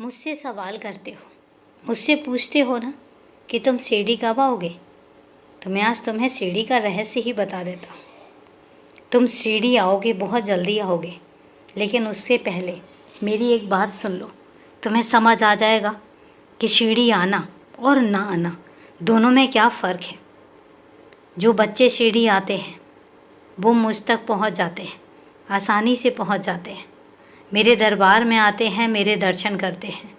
मुझसे सवाल करते हो, मुझसे पूछते हो ना कि तुम सीढ़ी कब आओगे, तो मैं आज तुम्हें सीढ़ी का रहस्य ही बता देता हूँ। तुम सीढ़ी आओगे, बहुत जल्दी आओगे, लेकिन उससे पहले मेरी एक बात सुन लो। तुम्हें समझ आ जाएगा कि सीढ़ी आना और ना आना दोनों में क्या फ़र्क है। जो बच्चे सीढ़ी आते हैं वो मुझ तक पहुँच जाते हैं, आसानी से पहुँच जाते हैं। मेरे दरबार में आते हैं, मेरे दर्शन करते हैं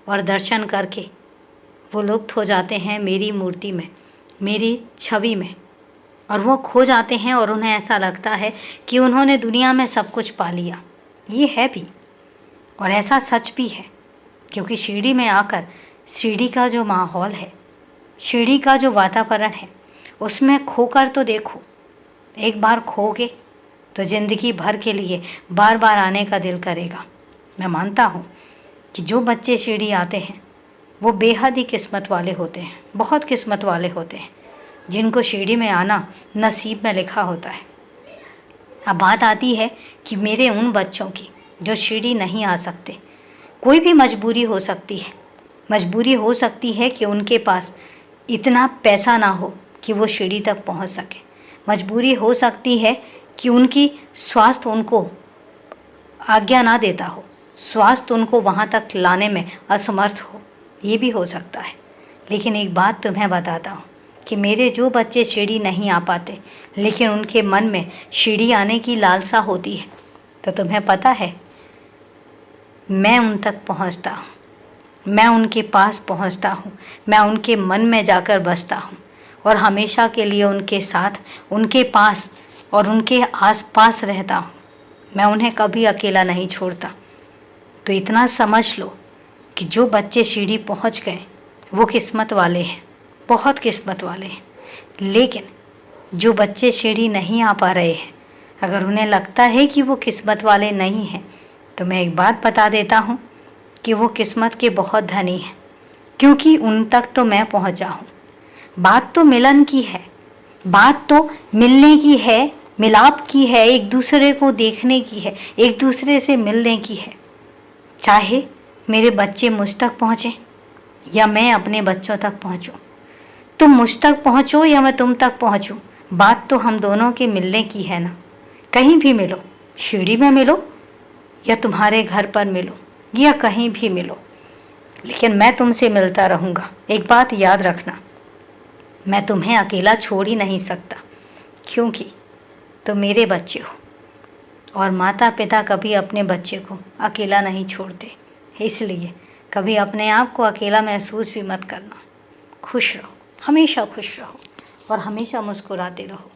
और दर्शन करके वो लुप्त हो जाते हैं मेरी मूर्ति में, मेरी छवि में, और वो खो जाते हैं और उन्हें ऐसा लगता है कि उन्होंने दुनिया में सब कुछ पा लिया। ये है भी, और ऐसा सच भी है, क्योंकि सीढ़ी में आकर सीढ़ी का जो माहौल है, सीढ़ी का जो वातावरण है, उसमें खोकर तो देखो। एक बार खोगे तो ज़िंदगी भर के लिए बार बार आने का दिल करेगा। मैं मानता हूँ कि जो बच्चे सीढ़ी आते हैं वो बेहद ही किस्मत वाले होते हैं, बहुत किस्मत वाले होते हैं, जिनको सीढ़ी में आना नसीब में लिखा होता है। अब बात आती है कि मेरे उन बच्चों की जो सीढ़ी नहीं आ सकते। कोई भी मजबूरी हो सकती है, मजबूरी हो सकती है कि उनके पास इतना पैसा ना हो कि वो सीढ़ी तक पहुंच सके। मजबूरी हो सकती है कि उनकी स्वास्थ्य उनको आज्ञा ना देता हो, स्वास्थ्य उनको वहाँ तक लाने में असमर्थ हो, ये भी हो सकता है। लेकिन एक बात तुम्हें बताता हूँ कि मेरे जो बच्चे सीढ़ी नहीं आ पाते, लेकिन उनके मन में सीढ़ी आने की लालसा होती है, तो तुम्हें पता है मैं उन तक पहुँचता हूँ, मैं उनके पास पहुँचता हूँ, मैं उनके मन में जाकर बसता हूँ और हमेशा के लिए उनके साथ, उनके पास और उनके आसपास रहता हूँ। मैं उन्हें कभी अकेला नहीं छोड़ता। तो इतना समझ लो कि जो बच्चे सीढ़ी पहुँच गए वो किस्मत वाले हैं, बहुत किस्मत वाले हैं। लेकिन जो बच्चे सीढ़ी नहीं आ पा रहे हैं, अगर उन्हें लगता है कि वो किस्मत वाले नहीं हैं, तो मैं एक बात बता देता हूँ कि वो किस्मत के बहुत धनी हैं, क्योंकि उन तक तो मैं पहुँचा हूँ। बात तो मिलन की है, बात तो मिलने की है, मिलाप की है, एक दूसरे को देखने की है, एक दूसरे से मिलने की है। चाहे मेरे बच्चे मुझ तक पहुँचें या मैं अपने बच्चों तक पहुँचूँ, तुम मुझ तक पहुँचो या मैं तुम तक पहुँचूँ, बात तो हम दोनों के मिलने की है ना। कहीं भी मिलो, सीढ़ी में मिलो या तुम्हारे घर पर मिलो या कहीं भी मिलो, लेकिन मैं तुमसे मिलता रहूँगा। एक बात याद रखना, मैं तुम्हें अकेला छोड़ ही नहीं सकता, क्योंकि तुम मेरे बच्चे हो और माता पिता कभी अपने बच्चे को अकेला नहीं छोड़ते। इसलिए कभी अपने आप को अकेला महसूस भी मत करना। खुश रहो, हमेशा खुश रहो और हमेशा मुस्कुराते रहो।